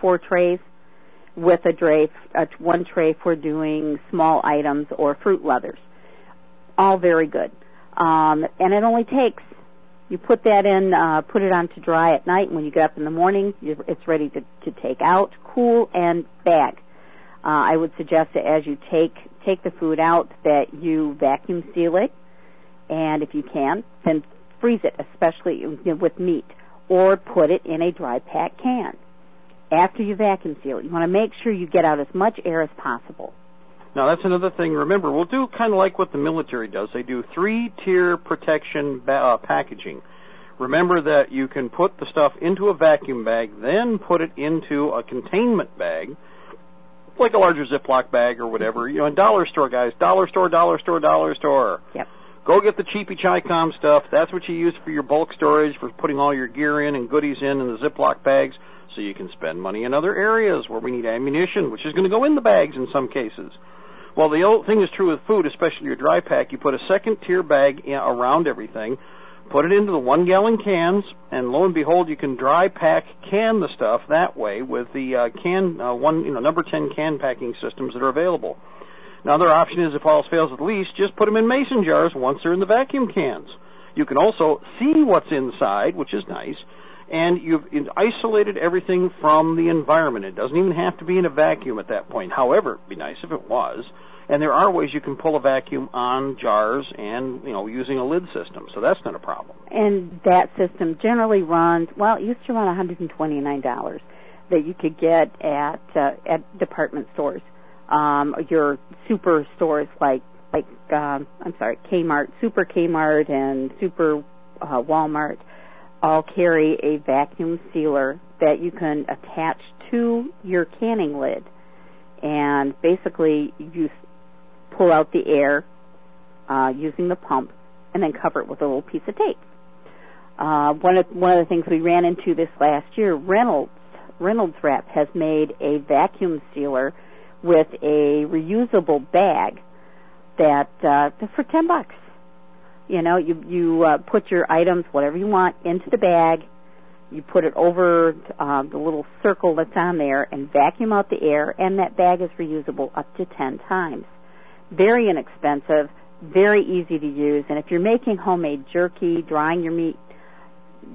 4 trays with one tray for doing small items or fruit leathers. All very good. And it only takes, you put that in, put it on to dry at night, and when you get up in the morning, it's ready to take out, cool, and bag. I would suggest that as you take the food out that you vacuum seal it, and if you can, then freeze it, especially with meat, or put it in a dry pack can. After you vacuum seal it, you want to make sure you get out as much air as possible. Now, that's another thing. Remember, we'll do kind of like what the military does. They do 3-tier protection packaging. Remember that you can put the stuff into a vacuum bag, then put it into a containment bag, like a larger Ziploc bag or whatever. You know, in dollar store, guys, dollar store. Yep. Go get the cheapy Chi-Com stuff. That's what you use for your bulk storage, for putting all your gear in and goodies in the Ziploc bags, so you can spend money in other areas where we need ammunition, which is going to go in the bags in some cases. Well, the old thing is true with food, especially your dry pack. You put a second-tier bag around everything, put it into the 1-gallon cans, and lo and behold, you can dry pack can the stuff that way with the number 10 can packing systems that are available. Another option is, if all else fails at least, just put them in mason jars once they're in the vacuum cans. You can also see what's inside, which is nice, and you've isolated everything from the environment. It doesn't even have to be in a vacuum at that point. However, it'd be nice if it was. And there are ways you can pull a vacuum on jars and, using a lid system. So that's not a problem. And that system generally runs, it used to run $129 that you could get at department stores. Your super stores like Kmart, Super Kmart and Super Walmart all carry a vacuum sealer that you can attach to your canning lid. And basically you pull out the air using the pump and then cover it with a little piece of tape. One of the things we ran into this last year, Reynolds Wrap has made a vacuum sealer with a reusable bag that for $10. You put your items, whatever you want, into the bag. You put it over the little circle that's on there and vacuum out the air, and that bag is reusable up to 10 times. Very inexpensive, very easy to use, and if you're making homemade jerky, drying your meat,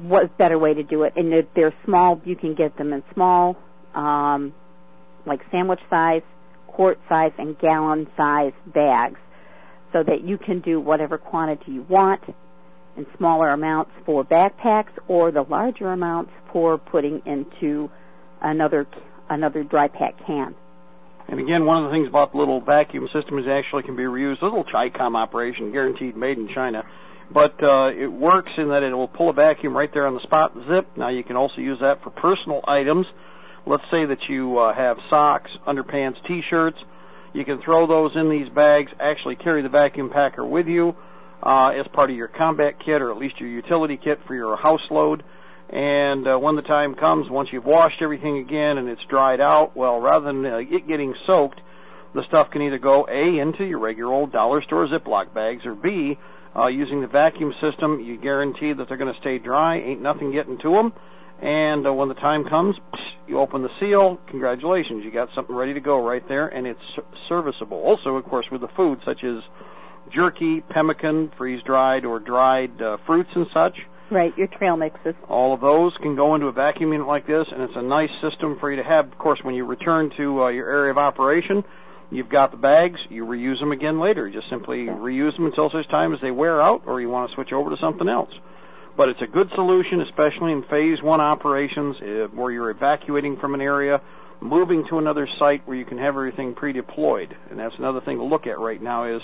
what better way to do it? And they're small. You can get them in small, like sandwich size, quart size, and gallon size bags, so that you can do whatever quantity you want in smaller amounts for backpacks, or the larger amounts for putting into another dry pack can. And again, one of the things about the little vacuum system is it actually can be reused. A little Chi-Com operation, guaranteed made in China. But it works in that it will pull a vacuum right there on the spot, zip. Now you can also use that for personal items. Let's say that you have socks, underpants, T-shirts. You can throw those in these bags, actually carry the vacuum packer with you as part of your combat kit, or at least your utility kit for your house load. And when the time comes, once you've washed everything again and it's dried out, well, rather than it getting soaked, the stuff can either go, A, into your regular old dollar store Ziploc bags, or B, using the vacuum system, you guarantee that they're going to stay dry, ain't nothing getting to them. And when the time comes, you open the seal, congratulations, you got something ready to go right there, and it's serviceable. Also, of course, with the food, such as jerky, pemmican, freeze-dried or dried fruits and such. Right, your trail mixes. All of those can go into a vacuum unit like this, and it's a nice system for you to have. Of course, when you return to your area of operation, you've got the bags, you reuse them again later. You just simply reuse them until such time as they wear out, or you want to switch over to something else. But it's a good solution, especially in Phase 1 operations, where you're evacuating from an area, moving to another site where you can have everything pre-deployed. And that's another thing to look at right now is,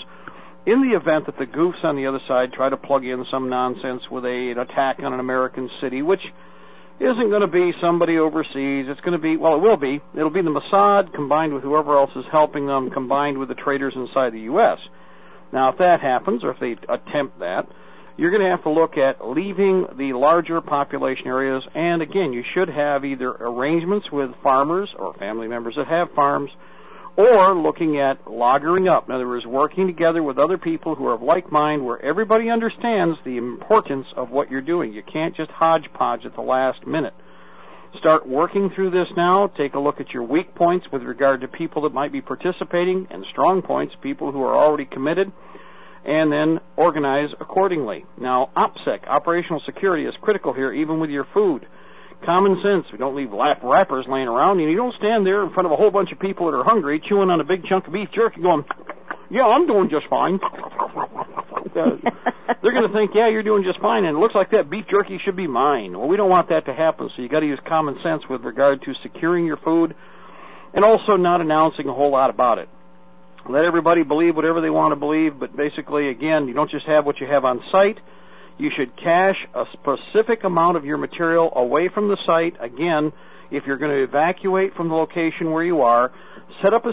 in the event that the goofs on the other side try to plug in some nonsense with an attack on an American city, which isn't going to be somebody overseas. It's going to be, well, it will be. It'll be the Mossad combined with whoever else is helping them, combined with the traitors inside the U.S. Now, if that happens, or if they attempt that, you're going to have to look at leaving the larger population areas. And, again, you should have either arrangements with farmers or family members that have farms, or looking at loggering up. In other words, working together with other people who are of like mind, where everybody understands the importance of what you're doing. You can't just hodgepodge at the last minute. Start working through this now. Take a look at your weak points with regard to people that might be participating, and strong points, people who are already committed, and then organize accordingly. Now, OPSEC, operational security, is critical here, even with your food. Common sense. We don't leave wrappers laying around. You don't stand there in front of a whole bunch of people that are hungry, chewing on a big chunk of beef jerky, going, yeah, I'm doing just fine. They're going to think, yeah, you're doing just fine, and it looks like that beef jerky should be mine. Well, we don't want that to happen, so you got to use common sense with regard to securing your food, and also not announcing a whole lot about it. Let everybody believe whatever they want to believe, but basically, again, you don't just have what you have on site. You should cache a specific amount of your material away from the site. Again, if you're going to evacuate from the location where you are, set up a